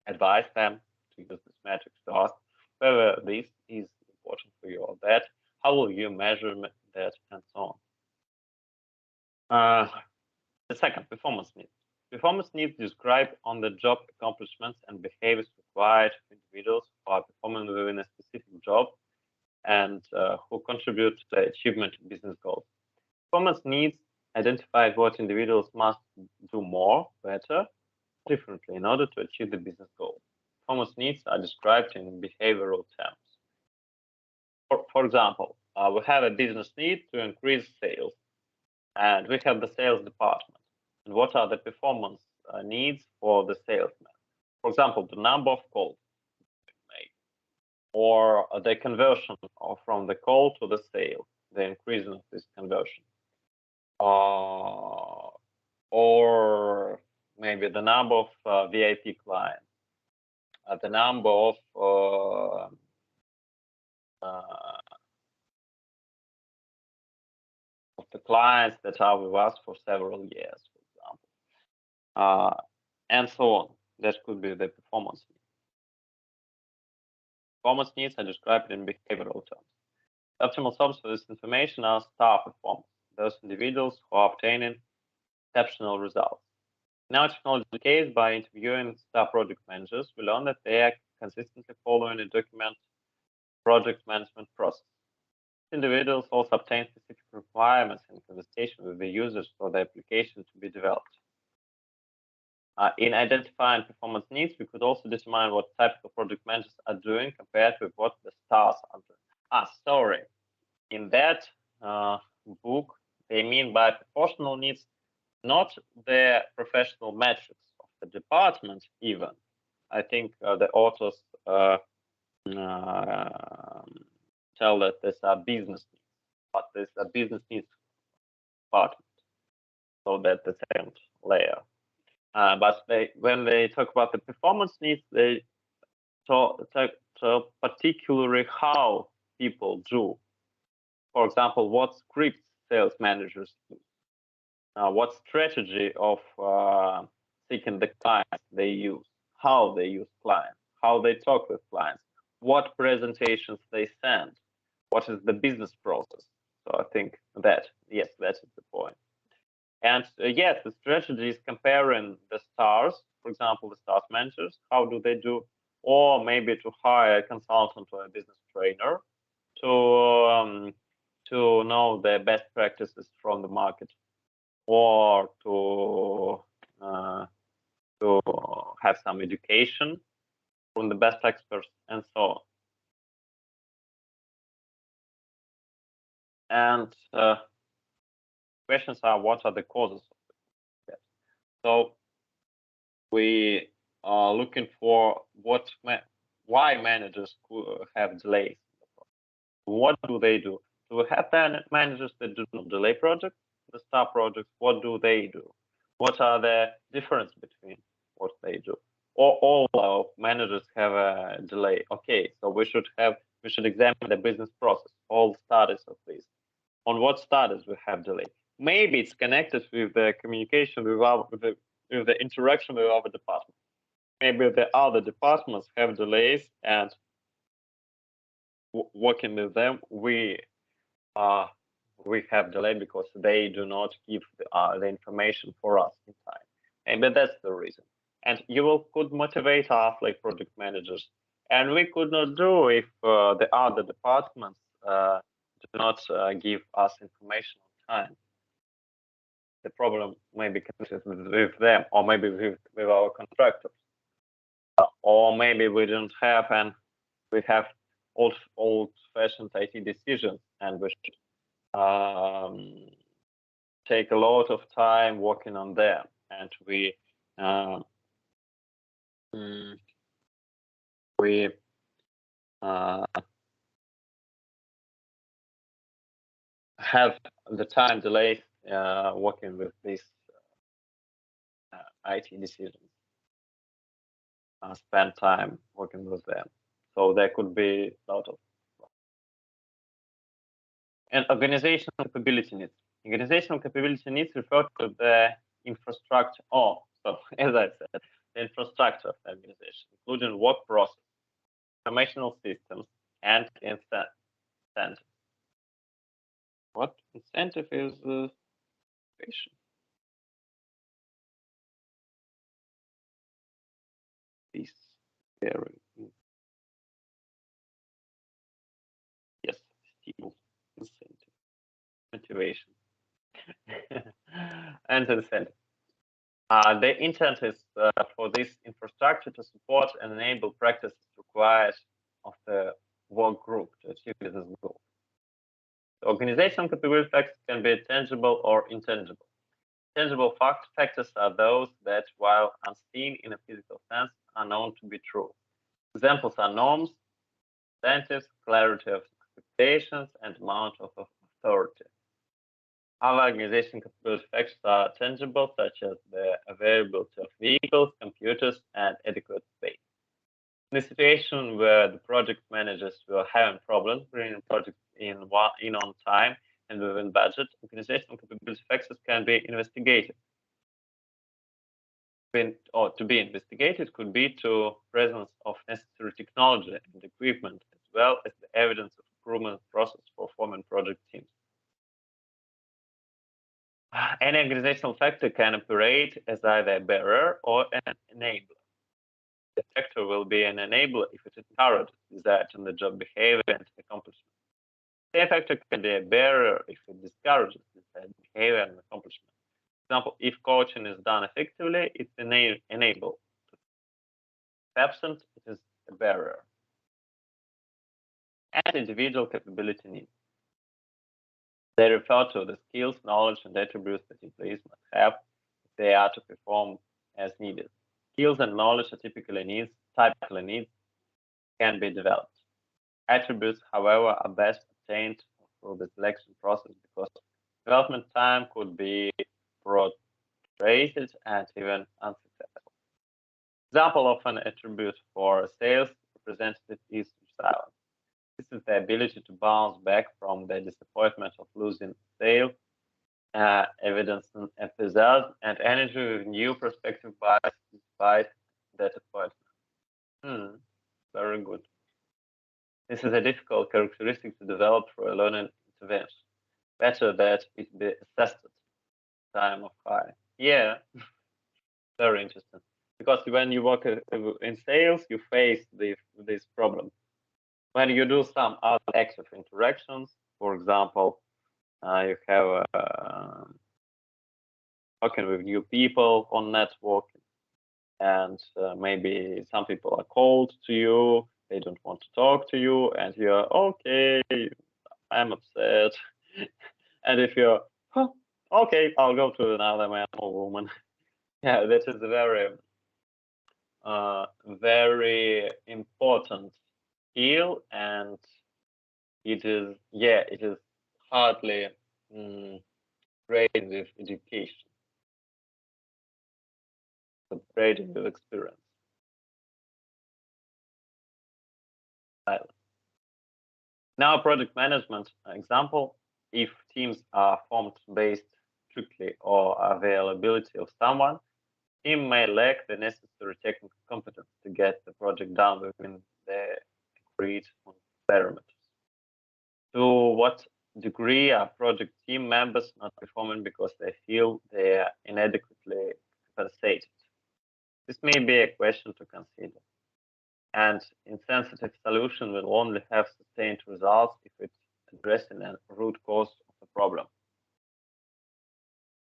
advise them to use this metrics to ask whether this is important for you or that. How will you measure that and so on. The second, performance needs. Performance needs describe on-the-job accomplishments and behaviors required of individuals who are performing within a specific job and who contribute to the achievement of business goals. Performance needs identify what individuals must do more, better, differently in order to achieve the business goal. Performance needs are described in behavioral terms. For example, we have a business need to increase sales, and we have the sales department. And what are the performance needs for the salesman? For example, the number of calls made, or the conversion from the call to the sale, the increase of this conversion, or maybe the number of VIP clients, the number of the clients that are with us for several years, for example, and so on. That could be the performance needs. Performance needs are described in behavioral terms. The optimal source for this information are star performers, those individuals who are obtaining exceptional results. In our technology case, by interviewing star project managers, we learn that they are consistently following a documented project management process. Individuals also obtain specific requirements in conversation with the users for the application to be developed. In identifying performance needs, we could also determine what typical project managers are doing compared with what the stars are doing. Sorry. In that book, they mean by proportional needs not the professional metrics of the department even. I think the authors tell that these are business needs, but these are business needs department. So that's the second layer. But when they talk about the performance needs, they talk particularly how people do. For example, what scripts sales managers use, what strategy of seeking the clients they use, how they use clients, how they talk with clients, what presentations they send, what is the business process. So I think that, yes, that is the point. And yes, the strategy is comparing the stars, for example, the stars managers, how do they do, or maybe to hire a consultant or a business trainer to know the best practices from the market, or to have some education from the best experts, and so on. And questions are, what are the causes of that? So we are looking for why managers have delays. What do they do? Do we have managers that do not delay projects, the star projects? What do they do? What are the difference between what they do? Or all our managers have a delay? Okay, so we should examine the business process, all studies of this. On what studies we have delay? Maybe it's connected with the communication with the interaction with our department. Maybe the other departments have delays, and working with them, we have delay because they do not give the information for us in time. Maybe that's the reason. And you could motivate us like project managers, and we could not do if the other departments do not give us information on time. The problem may be connected with them, or maybe with our contractors, or maybe we don't have, and we have old-fashioned IT decisions, and we should take a lot of time working on them, and we have the time delays working with these IT decisions, spend time working with them. So there could be a lot of. And organizational capability needs. Organizational capability needs refer to the infrastructure, as I said, the infrastructure of the organization, including work process, informational systems, and incentives. What incentive is the patient? This very yes, stimulus, incentive, motivation, and incentive. The intent is for this infrastructure to support and enable practices required of the work group to achieve business goals. The organizational capability factors can be tangible or intangible. Tangible factors are those that, while unseen in a physical sense, are known to be true. Examples are norms, incentives, clarity of expectations, and amount of authority. Other organization capability factors are tangible, such as the availability of vehicles, computers, and adequate space. In a situation where the project managers were having problems bringing projects in on time, and within budget, organizational capability factors can be investigated. Or to be investigated could be to presence of necessary technology and equipment, as well as the evidence of improvement process for forming project teams. Any organizational factor can operate as either a barrier or an enabler. The factor will be an enabler if it encourages desired in the job behavior and accomplishment. The factor can be a barrier if it discourages desired behavior and accomplishment. For example, if coaching is done effectively, it's enable. If absent, it is a barrier. And individual capability needs. They refer to the skills, knowledge, and attributes that employees must have if they are to perform as needed. Skills and knowledge are typically needs can be developed. Attributes, however, are best obtained through the selection process because development time could be protracted and even unsuccessful. Example of an attribute for a sales representative is resilience. This is the ability to bounce back from the disappointment of losing sale, evidence enthusiasm and energy with new perspective bias despite that disappointment. Very good. This is a difficult characteristic to develop through a learning intervention. Better that it be assessed at time of hire. Yeah, very interesting. Because when you work in sales, you face this problem. When you do some other active interactions, for example, you have working with new people on networking, and maybe some people are cold to you, they don't want to talk to you, and you're okay, I'm upset. And if you're, okay, I'll go to another man or woman. Yeah, that is a very important skill, and it is hardly graded with education, but graded with experience. Now, project management example: if teams are formed based strictly on availability of someone, team may lack the necessary technical competence to get the project done within the agreed parameters. To what degree are project team members not performing because they feel they are inadequately compensated? This may be a question to consider. And insensitive solution will only have sustained results if it's addressing a root cause of the problem.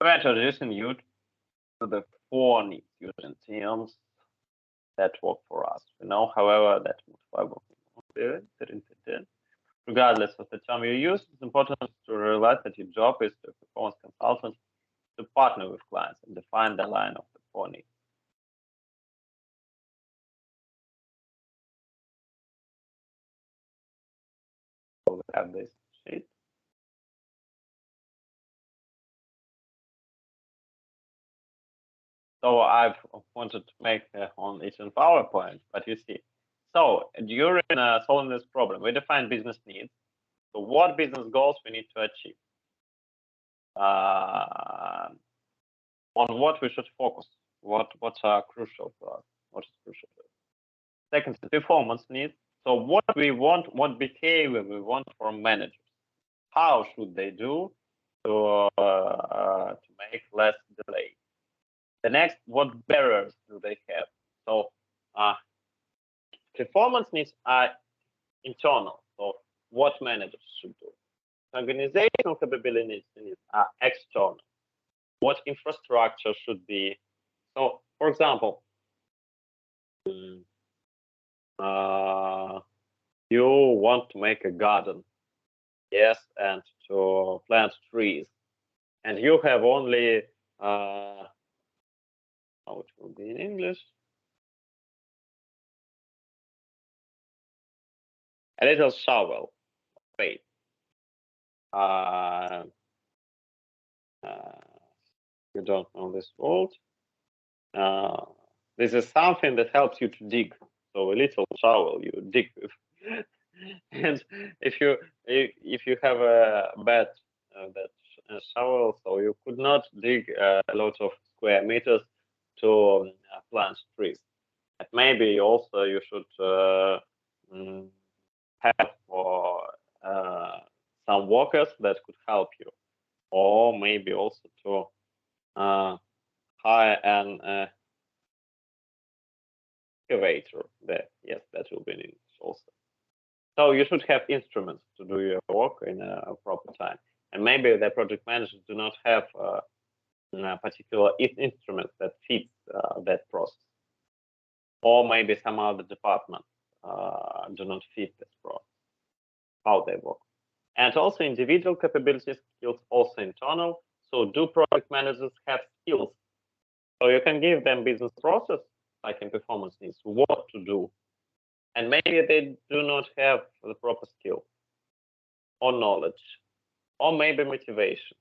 We're introducing you to the 4 needs using teams that work for us. We know, however, that regardless of the term you use, it's important to realize that your job is to performance consultant to partner with clients and define the line of the 4 needs. So we have this sheet. So I've wanted to make on it in PowerPoint, but you see. So during solving this problem, we define business needs. So what business goals we need to achieve? On what we should focus? What are crucial for us? What is crucial for us? Second, performance needs. So what we want, what behavior we want from managers? How should they do to make less delay? The next, what barriers do they have? So performance needs are internal. So what managers should do. Organizational capability needs are external. What infrastructure should be. So, for example, you want to make a garden, yes, and to plant trees, and you have only how it will be in English, a little shovel. Wait, you don't know this word. This is something that helps you to dig. So a little shovel you dig with. And if you have a bad that shovel, so you could not dig a lot of square meters to plant trees. And maybe also you should have some workers that could help you, or maybe also to hire an excavator. Yes, that will be needed also. So you should have instruments to do your work in a proper time. And maybe the project managers do not have particular instruments that fit that process. Or maybe some other departments do not fit this process, how they work. And also individual capabilities, skills, also internal. So do project managers have skills? So you can give them business process, like in performance needs, what to do. And maybe they do not have the proper skill or knowledge, or maybe motivation.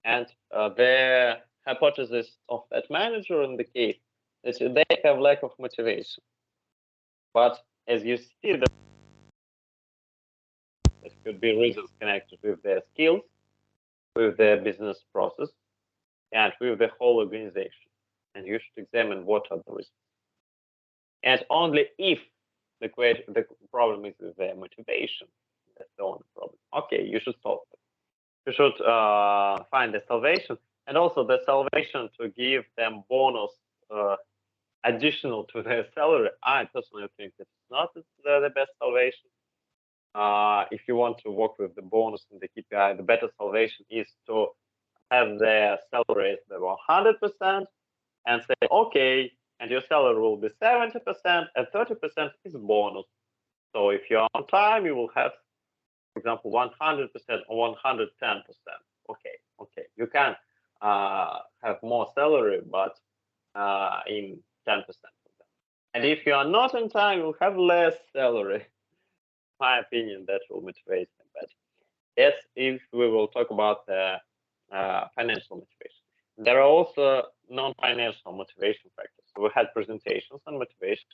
And the hypothesis of that manager in the case is that they have lack of motivation. But as you see, there could be reasons connected with their skills, with their business process, and with the whole organization. And you should examine what are the reasons. And only if the problem is with their motivation, that's the only problem. Okay, you should solve it. You should find the salvation, and also the salvation to give them bonus additional to their salary. I personally think it's not the best salvation. If you want to work with the bonus and the KPI, the better salvation is to have their salary at 100% and say, okay, and your salary will be 70% and 30% is bonus. So if you're on time, you will have, for example, 100% or 110%. Okay. You can have more salary, but in 10% of them. And if you are not on time, you'll have less salary. In my opinion, that will motivate them better. Yes, if we will talk about financial motivation. There are also non-financial motivation factors. So we had presentations on motivation.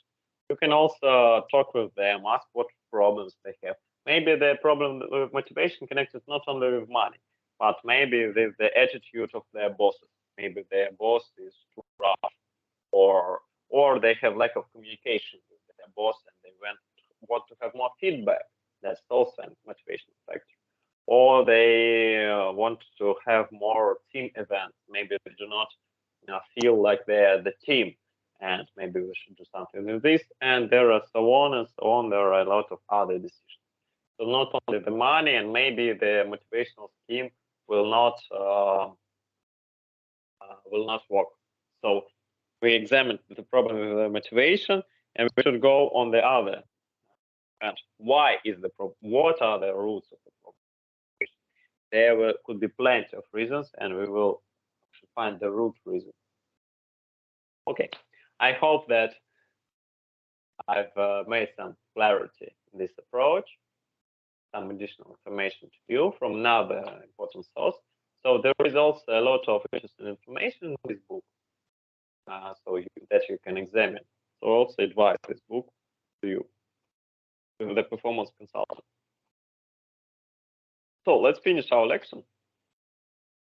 You can also talk with them, ask what problems they have. Maybe the problem with motivation connected not only with money, but maybe with the attitude of their bosses. Maybe their boss is too rough, or they have lack of communication with their boss and they want to have more feedback. That's also a motivation factor. Or they want to have more team events. Maybe they do not feel like they're the team, and maybe we should do something with this. And there are so on and so on. There are a lot of other decisions. So not only the money, and maybe the motivational scheme will not work. So we examined the problem with the motivation, and we should go on the other. And why is the problem? What are the roots of the problem? There could be plenty of reasons, and we will find the root reason. Okay, I hope that I've made some clarity in this approach, some additional information to you from another important source. So there is also a lot of interesting information in this book, that you can examine. So also advise this book to you, to the performance consultant. So let's finish our lesson.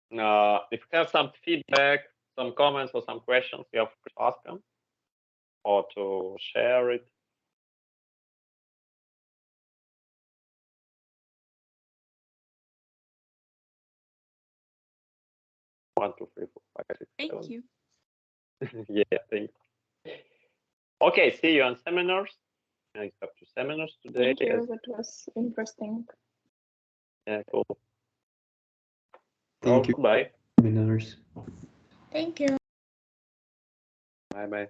If you have some feedback, some comments, or some questions, you have to ask them or to share it. One, two, three, four, five, six, Thank seven. you. Yeah, thank you. Okay, see you on seminars. I have 2 seminars today. Thank you. That was interesting. Yeah, cool. Thank you. Bye. Webinars. Thank you. Bye.